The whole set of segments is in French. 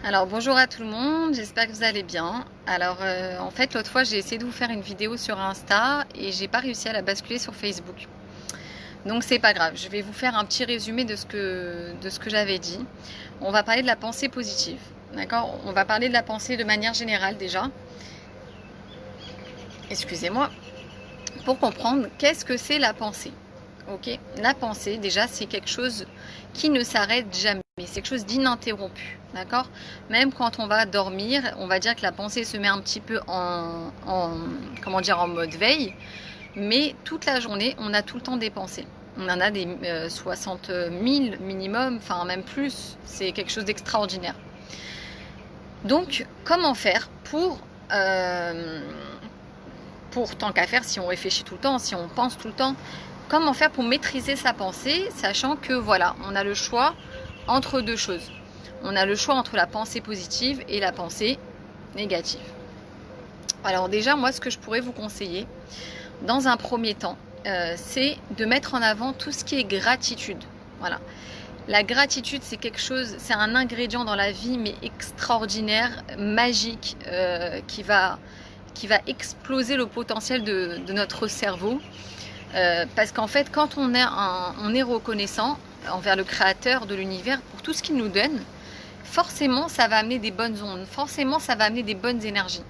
Alors bonjour à tout le monde, j'espère que vous allez bien. Alors en fait l'autre fois j'ai essayé de vous faire une vidéo sur Insta et j'ai pas réussi à la basculer sur Facebook. Donc c'est pas grave, je vais vous faire un petit résumé de ce que j'avais dit. On va parler de la pensée positive, d'accord? On va parler de la pensée de manière générale déjà. Excusez-moi. Pour comprendre qu'est-ce que c'est la pensée. Ok, la pensée, déjà, c'est quelque chose qui ne s'arrête jamais. C'est quelque chose d'ininterrompu, d'accord? Même quand on va dormir, on va dire que la pensée se met un petit peu comment dire, en mode veille, mais toute la journée, on a tout le temps des pensées. On en a des 60 000 minimum, enfin même plus. C'est quelque chose d'extraordinaire. Donc, comment faire pour tant qu'à faire, si on réfléchit tout le temps, si on pense tout le temps, comment faire pour maîtriser sa pensée, sachant que voilà, on a le choix entre deux choses. On a le choix entre la pensée positive et la pensée négative. Alors déjà, moi, ce que je pourrais vous conseiller, dans un premier temps, c'est de mettre en avant tout ce qui est gratitude. Voilà. La gratitude, c'est quelque chose, c'est un ingrédient dans la vie, mais extraordinaire, magique, qui va exploser le potentiel de notre cerveau. Parce qu'en fait, quand on est reconnaissant envers le créateur de l'univers pour tout ce qu'il nous donne, forcément ça va amener des bonnes ondes, forcément ça va amener des bonnes énergies.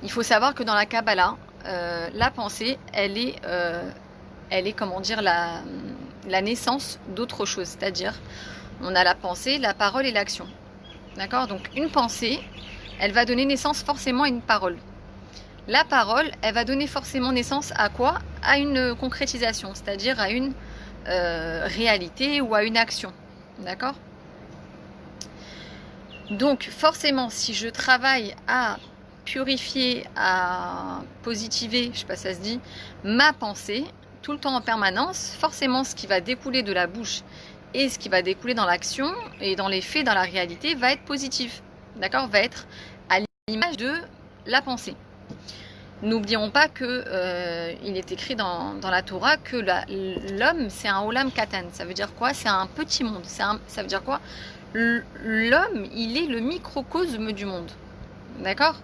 Il faut savoir que dans la Kabbalah, la pensée, elle est comment dire, la naissance d'autre chose, c'est-à-dire on a la pensée, la parole et l'action. D'accord? Donc une pensée, elle va donner naissance forcément à une parole. La parole, elle va donner forcément naissance à quoi? À une concrétisation, c'est-à-dire à une réalité ou à une action. D'accord? Donc forcément, si je travaille à purifier, à positiver, je ne sais pas si ça se dit, ma pensée, tout le temps en permanence, forcément ce qui va découler de la bouche et ce qui va découler dans l'action et dans les faits, dans la réalité, va être positif. D'accord? Va être à l'image de la pensée. N'oublions pas que il est écrit dans la Torah que l'homme c'est un olam katan. Ça veut dire quoi? C'est un petit monde. Ça veut dire quoi? L'homme, il est le microcosme du monde. D'accord?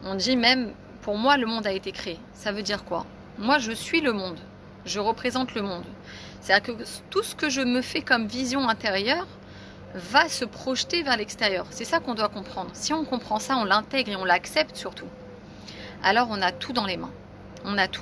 On dit même, pour moi, le monde a été créé. Ça veut dire quoi? Moi, je suis le monde. Je représente le monde. C'est-à-dire que tout ce que je me fais comme vision intérieure va se projeter vers l'extérieur. C'est ça qu'on doit comprendre. Si on comprend ça, on l'intègre et on l'accepte surtout. Alors on a tout dans les mains. On a tout.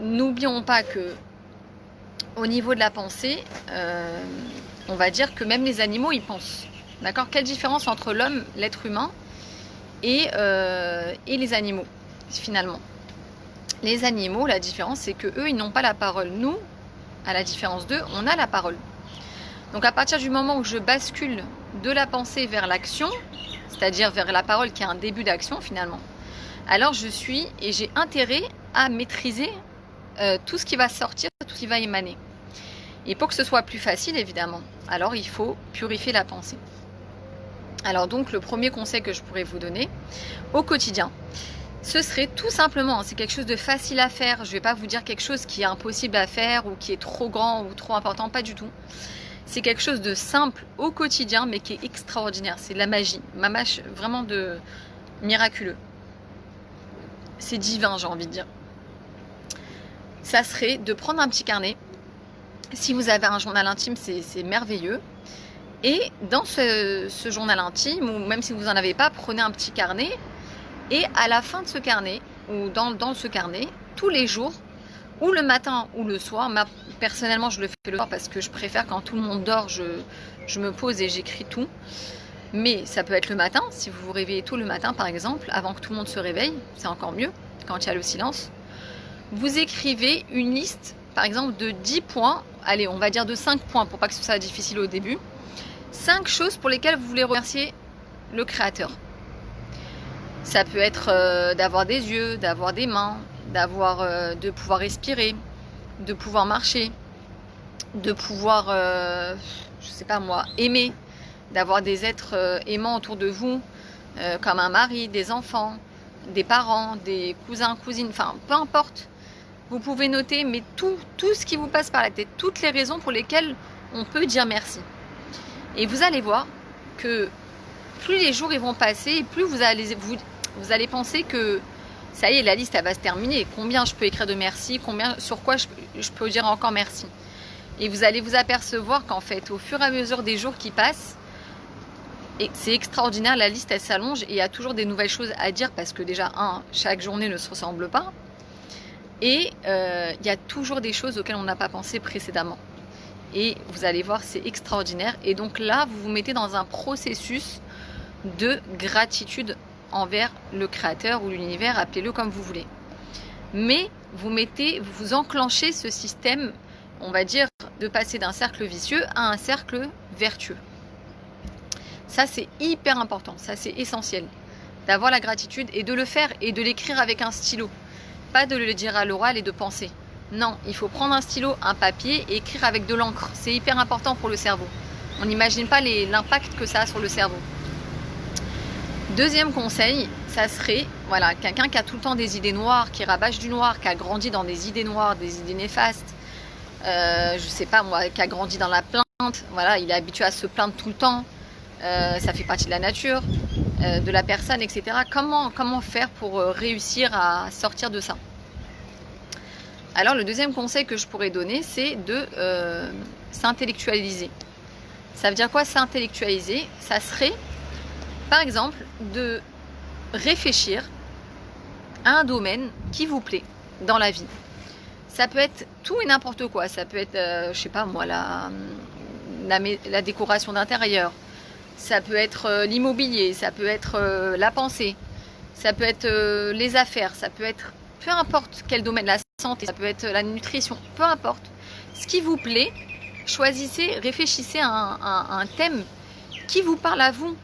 N'oublions pas que au niveau de la pensée, on va dire que même les animaux, ils pensent. D'accord? Quelle différence entre l'homme, l'être humain, et les animaux, finalement? Les animaux, la différence, c'est que eux, ils n'ont pas la parole. Nous, à la différence d'eux, on a la parole. Donc à partir du moment où je bascule de la pensée vers l'action, c'est-à-dire vers la parole qui est un début d'action finalement, alors je suis et j'ai intérêt à maîtriser tout ce qui va sortir, tout ce qui va émaner. Et pour que ce soit plus facile évidemment, alors il faut purifier la pensée. Alors donc le premier conseil que je pourrais vous donner au quotidien, ce serait tout simplement, c'est quelque chose de facile à faire, je ne vais pas vous dire quelque chose qui est impossible à faire ou qui est trop grand ou trop important, pas du tout. C'est quelque chose de simple au quotidien, mais qui est extraordinaire. C'est de la magie, vraiment de miraculeux. C'est divin, j'ai envie de dire. Ça serait de prendre un petit carnet. Si vous avez un journal intime, c'est merveilleux. Et dans ce journal intime, ou même si vous n'en avez pas, prenez un petit carnet. Et à la fin de ce carnet, ou dans ce carnet, tous les jours, ou le matin ou le soir, personnellement je le fais le soir parce que je préfère quand tout le monde dort, je me pose et j'écris tout. Mais ça peut être le matin, si vous vous réveillez tôt le matin par exemple, avant que tout le monde se réveille, c'est encore mieux, quand il y a le silence. Vous écrivez une liste, par exemple de 10 points, allez on va dire de 5 points pour pas que ce soit difficile au début. 5 choses pour lesquelles vous voulez remercier le créateur. Ça peut être d'avoir des yeux, d'avoir des mains, de pouvoir respirer, de pouvoir marcher, de pouvoir, je sais pas moi, aimer, d'avoir des êtres aimants autour de vous, comme un mari, des enfants, des parents, des cousins, cousines, enfin peu importe. Vous pouvez noter, mais tout ce qui vous passe par la tête, toutes les raisons pour lesquelles on peut dire merci. Et vous allez voir que plus les jours ils vont passer, et plus vous allez penser que ça y est, la liste elle va se terminer. Combien je peux écrire de merci, sur quoi je peux dire encore merci. Et vous allez vous apercevoir qu'en fait, au fur et à mesure des jours qui passent, et c'est extraordinaire, la liste elle s'allonge et il y a toujours des nouvelles choses à dire parce que déjà, chaque journée ne se ressemble pas. Et il y a toujours des choses auxquelles on n'a pas pensé précédemment. Et vous allez voir, c'est extraordinaire. Et donc là, vous vous mettez dans un processus de gratitude envers le créateur ou l'univers, appelez-le comme vous voulez. Mais vous enclenchez ce système, on va dire, de passer d'un cercle vicieux à un cercle vertueux. Ça, c'est hyper important, ça, c'est essentiel. D'avoir la gratitude et de le faire et de l'écrire avec un stylo. Pas de le dire à l'oral et de penser. Non, il faut prendre un stylo, un papier et écrire avec de l'encre. C'est hyper important pour le cerveau. On n'imagine pas l'impact que ça a sur le cerveau. Deuxième conseil, ça serait, voilà, quelqu'un qui a tout le temps des idées noires, qui rabâche du noir, qui a grandi dans des idées noires, des idées néfastes, je sais pas moi, qui a grandi dans la plainte, voilà, il est habitué à se plaindre tout le temps, ça fait partie de la nature, de la personne, etc. Comment faire pour réussir à sortir de ça? Alors le deuxième conseil que je pourrais donner, c'est de s'intellectualiser. Ça veut dire quoi s'intellectualiser? Ça serait, par exemple, de réfléchir à un domaine qui vous plaît dans la vie. Ça peut être tout et n'importe quoi. Ça peut être, je sais pas moi, la décoration d'intérieur. Ça peut être l'immobilier. Ça peut être la pensée. Ça peut être les affaires. Ça peut être peu importe quel domaine, la santé. Ça peut être la nutrition. Peu importe. Ce qui vous plaît, choisissez, réfléchissez à un thème qui vous parle à vous.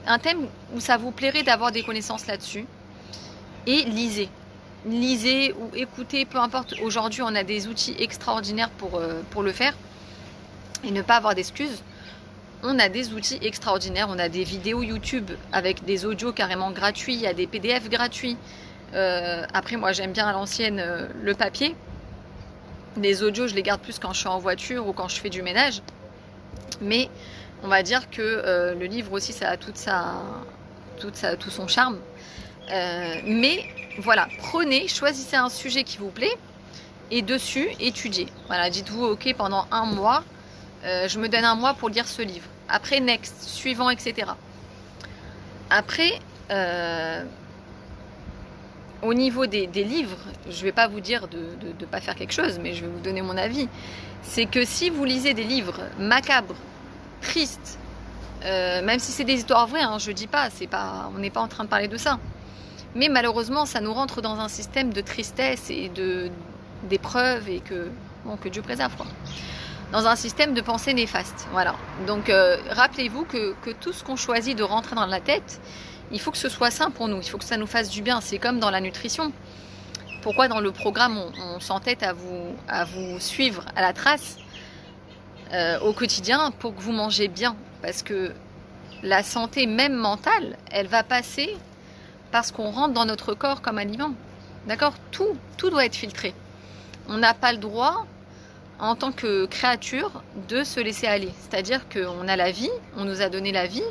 Un thème où ça vous plairait d'avoir des connaissances là-dessus. Et lisez. Lisez ou écoutez, peu importe. Aujourd'hui, on a des outils extraordinaires pour le faire et ne pas avoir d'excuses. On a des outils extraordinaires. On a des vidéos YouTube avec des audios carrément gratuits. Il y a des PDF gratuits. Après, moi, j'aime bien à l'ancienne le papier. Les audios, je les garde plus quand je suis en voiture ou quand je fais du ménage. Mais on va dire que le livre aussi, ça a tout son charme. Mais voilà, choisissez un sujet qui vous plaît et dessus, étudiez. Voilà, dites-vous, ok, pendant un mois, je me donne un mois pour lire ce livre. Après, next, suivant, etc. Après, au niveau des livres, je ne vais pas vous dire de ne pas faire quelque chose, mais je vais vous donner mon avis. C'est que si vous lisez des livres macabres, tristes, même si c'est des histoires vraies, je dis pas, on n'est pas en train de parler de ça. Mais malheureusement, ça nous rentre dans un système de tristesse et d'épreuves et que Dieu préserve, quoi. Dans un système de pensée néfaste. Voilà. Donc, rappelez-vous que tout ce qu'on choisit de rentrer dans la tête, il faut que ce soit sain pour nous. Il faut que ça nous fasse du bien. C'est comme dans la nutrition. Pourquoi dans le programme, on s'entête à vous suivre à la trace au quotidien pour que vous mangez bien? Parce que la santé même mentale, elle va passer parce qu'on rentre dans notre corps comme aliment. D'accord? Tout doit être filtré. On n'a pas le droit, en tant que créature, de se laisser aller. C'est-à-dire qu'on a la vie, on nous a donné la vie,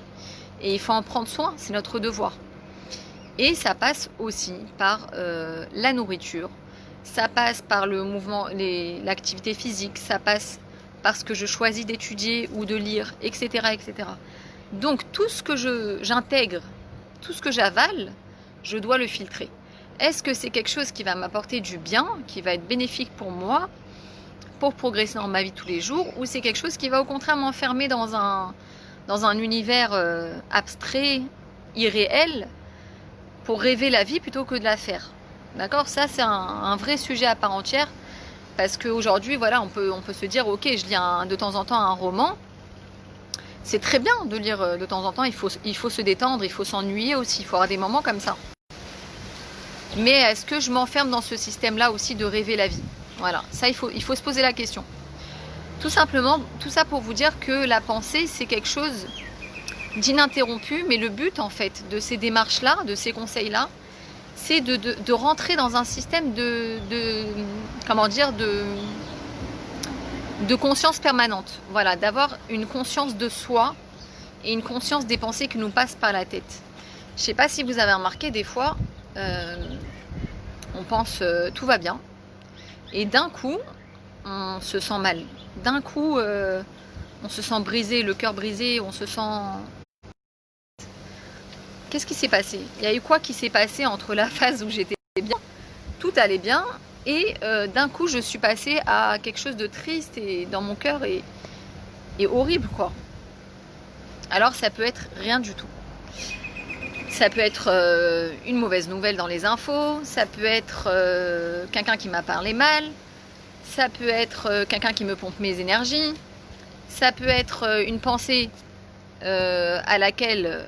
et il faut en prendre soin, c'est notre devoir. Et ça passe aussi par la nourriture, ça passe par le mouvement, l'activité physique, ça passe parce que je choisis d'étudier ou de lire, etc. etc. Donc tout ce que j'intègre, tout ce que j'avale, je dois le filtrer. Est-ce que c'est quelque chose qui va m'apporter du bien, qui va être bénéfique pour moi, pour progresser dans ma vie tous les jours, ou c'est quelque chose qui va au contraire m'enfermer dans un univers abstrait, irréel, pour rêver la vie plutôt que de la faire. D'accord? Ça, c'est un vrai sujet à part entière, parce qu'aujourd'hui, voilà, on peut se dire, ok, je lis de temps en temps un roman. C'est très bien de lire de temps en temps, il faut se détendre, il faut s'ennuyer aussi, il faut avoir des moments comme ça. Mais est-ce que je m'enferme dans ce système-là aussi de rêver la vie? Voilà, ça il faut se poser la question. Tout simplement, tout ça pour vous dire que la pensée, c'est quelque chose d'ininterrompu, mais le but en fait de ces démarches-là, de ces conseils-là, c'est de rentrer dans un système de conscience permanente. Voilà, d'avoir une conscience de soi et une conscience des pensées qui nous passent par la tête. Je ne sais pas si vous avez remarqué, des fois, on pense tout va bien, et d'un coup, on se sent mal. D'un coup, on se sent brisé, le cœur brisé, on se sent... Qu'est-ce qui s'est passé? Il y a eu quoi qui s'est passé entre la phase où j'étais bien, tout allait bien, et d'un coup, je suis passée à quelque chose de triste et dans mon cœur et horrible, quoi. Alors, ça peut être rien du tout. Ça peut être une mauvaise nouvelle dans les infos, ça peut être quelqu'un qui m'a parlé mal, ça peut être quelqu'un qui me pompe mes énergies, ça peut être une pensée à laquelle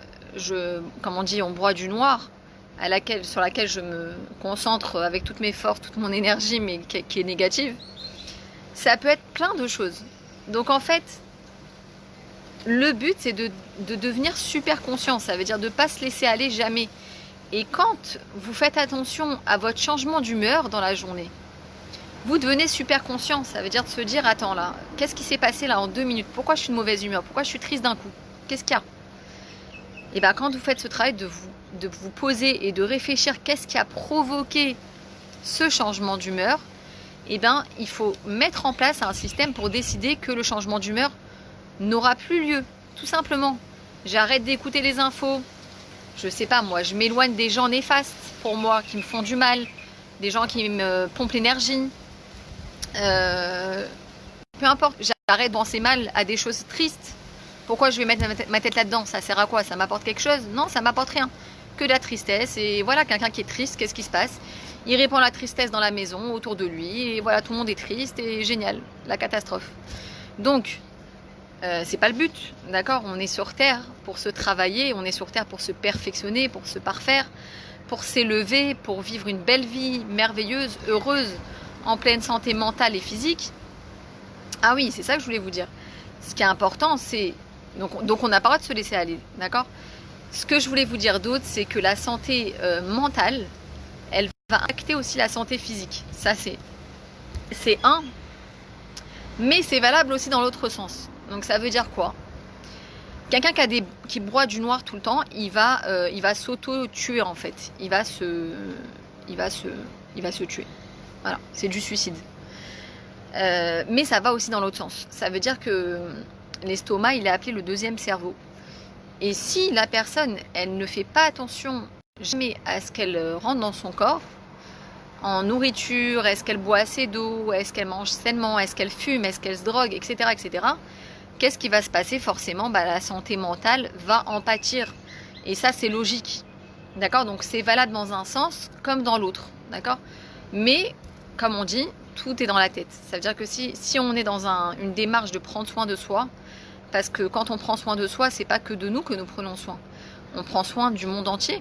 comme on dit, on broie du noir, sur laquelle je me concentre avec toutes mes forces, toute mon énergie, mais qui est négative. Ça peut être plein de choses. Donc en fait, le but, c'est de devenir super conscient. Ça veut dire de ne pas se laisser aller jamais. Et quand vous faites attention à votre changement d'humeur dans la journée, vous devenez super conscient. Ça veut dire de se dire, attends là, qu'est-ce qui s'est passé là en 2 minutes? Pourquoi je suis de mauvaise humeur? Pourquoi je suis triste d'un coup? Qu'est-ce qu'il y a? Et bien quand vous faites ce travail de vous poser et de réfléchir qu'est-ce qui a provoqué ce changement d'humeur, et bien il faut mettre en place un système pour décider que le changement d'humeur n'aura plus lieu, tout simplement. J'arrête d'écouter les infos, je sais pas moi, je m'éloigne des gens néfastes pour moi, qui me font du mal, des gens qui me pompent l'énergie, peu importe, j'arrête de penser mal à des choses tristes. Pourquoi je vais mettre ma tête là-dedans? Ça sert à quoi? Ça m'apporte quelque chose? Non, ça m'apporte rien, que de la tristesse. Et voilà, quelqu'un qui est triste, qu'est-ce qui se passe? Il répand la tristesse dans la maison, autour de lui, et voilà, tout le monde est triste, et génial, la catastrophe. Donc, c'est pas le but, d'accord? On est sur Terre pour se travailler, on est sur Terre pour se perfectionner, pour se parfaire, pour s'élever, pour vivre une belle vie merveilleuse, heureuse, en pleine santé mentale et physique. Ah oui, c'est ça que je voulais vous dire. Ce qui est important, c'est... Donc on n'a pas le droit de se laisser aller, d'accord? Ce que je voulais vous dire d'autre, c'est que la santé mentale, elle va impacter aussi la santé physique. Ça, c'est un, mais c'est valable aussi dans l'autre sens. Donc ça veut dire quoi? Quelqu'un qui broie du noir tout le temps, il va s'auto-tuer en fait. Il va se tuer. Voilà, c'est du suicide. Mais ça va aussi dans l'autre sens. Ça veut dire que l'estomac, il est appelé le deuxième cerveau. Et si la personne, elle ne fait pas attention jamais à ce qu'elle rentre dans son corps, en nourriture, est-ce qu'elle boit assez d'eau, est-ce qu'elle mange sainement, est-ce qu'elle fume, est-ce qu'elle se drogue, etc., etc., qu'est-ce qui va se passer? Forcément, la santé mentale va en pâtir. Et ça, c'est logique. D'accord? Donc, c'est valable dans un sens comme dans l'autre. D'accord? Mais, comme on dit, tout est dans la tête. Ça veut dire que si on est dans une démarche de prendre soin de soi, parce que quand on prend soin de soi, c'est pas que de nous que nous prenons soin. On prend soin du monde entier.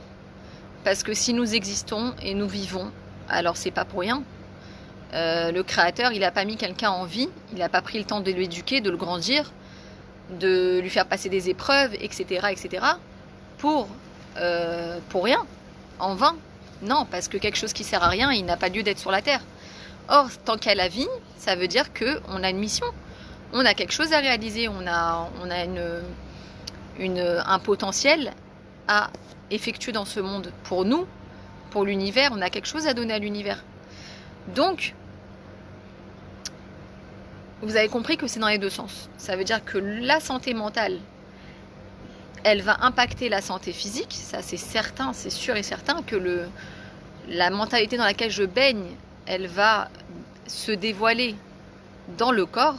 Parce que si nous existons et nous vivons, alors c'est pas pour rien. Le créateur, il n'a pas mis quelqu'un en vie, il n'a pas pris le temps de l'éduquer, de le grandir, de lui faire passer des épreuves, etc., etc., pour rien, en vain. Non, parce que quelque chose qui sert à rien, il n'a pas lieu d'être sur la terre. Or, tant qu'il y a la vie, ça veut dire qu'on a une mission, on a quelque chose à réaliser, on a un potentiel à effectuer dans ce monde. Pour nous, pour l'univers, on a quelque chose à donner à l'univers. Donc, vous avez compris que c'est dans les deux sens. Ça veut dire que la santé mentale, elle va impacter la santé physique. Ça, c'est certain, c'est sûr et certain que la mentalité dans laquelle je baigne, elle va se dévoiler dans le corps.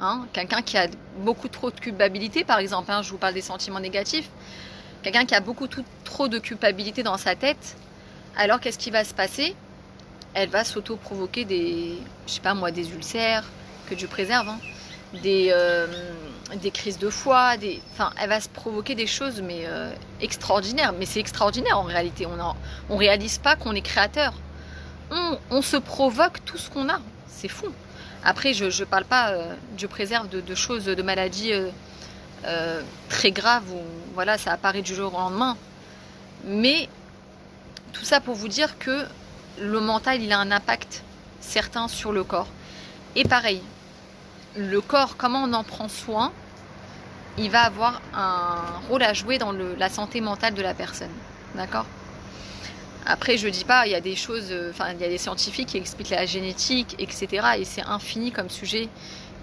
Hein. Quelqu'un qui a beaucoup trop de culpabilité, par exemple, je vous parle des sentiments négatifs. Quelqu'un qui a beaucoup trop de culpabilité dans sa tête, alors qu'est-ce qui va se passer? Elle va s'auto-provoquer des ulcères, que Dieu préserve, hein, des crises de foie, elle va se provoquer des choses extraordinaires. Mais c'est extraordinaire en réalité. On réalise pas qu'on est créateur. On se provoque tout ce qu'on a. C'est fou. Après, je parle pas, Dieu préserve, de choses, de maladies très graves où voilà, ça apparaît du jour au lendemain. Mais tout ça pour vous dire que le mental, il a un impact certain sur le corps. Et pareil, le corps, comment on en prend soin, il va avoir un rôle à jouer dans la santé mentale de la personne. D'accord? Après, je dis pas, il y a des choses, enfin, il y a des scientifiques qui expliquent la génétique, etc. Et c'est infini comme sujet.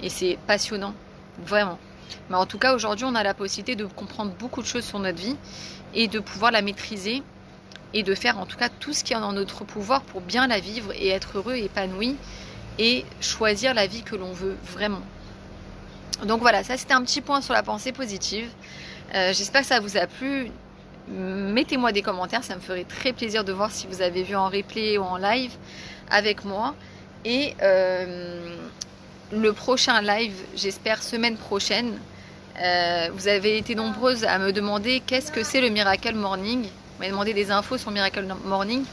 Et c'est passionnant. Vraiment. Mais en tout cas, aujourd'hui, on a la possibilité de comprendre beaucoup de choses sur notre vie et de pouvoir la maîtriser et de faire en tout cas tout ce qui est en notre pouvoir pour bien la vivre et être heureux et épanoui et choisir la vie que l'on veut vraiment. Donc voilà, ça c'était un petit point sur la pensée positive. J'espère que ça vous a plu. Mettez-moi des commentaires, ça me ferait très plaisir de voir si vous avez vu en replay ou en live avec moi. Et le prochain live, j'espère semaine prochaine. Vous avez été nombreuses à me demander qu'est-ce que c'est le Miracle Morning. Vous m'avez demandé des infos sur Miracle Morning.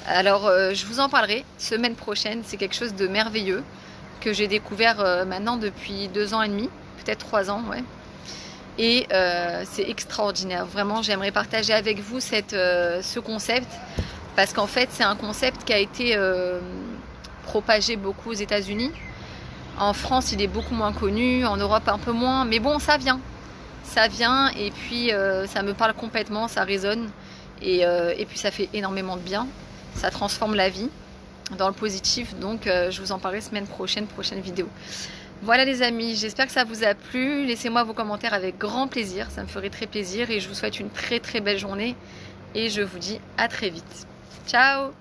Alors je vous en parlerai semaine prochaine. C'est quelque chose de merveilleux que j'ai découvert maintenant depuis 2 ans et demi, peut-être 3 ans, ouais. Et c'est extraordinaire. Vraiment, j'aimerais partager avec vous ce concept parce qu'en fait, c'est un concept qui a été propagé beaucoup aux États-Unis. En France, il est beaucoup moins connu, en Europe un peu moins, mais bon, ça vient. Ça vient et puis ça me parle complètement, ça résonne et puis ça fait énormément de bien. Ça transforme la vie dans le positif, donc je vous en parlerai semaine prochaine vidéo. Voilà les amis, j'espère que ça vous a plu. Laissez-moi vos commentaires avec grand plaisir, ça me ferait très plaisir et je vous souhaite une très très belle journée et je vous dis à très vite. Ciao!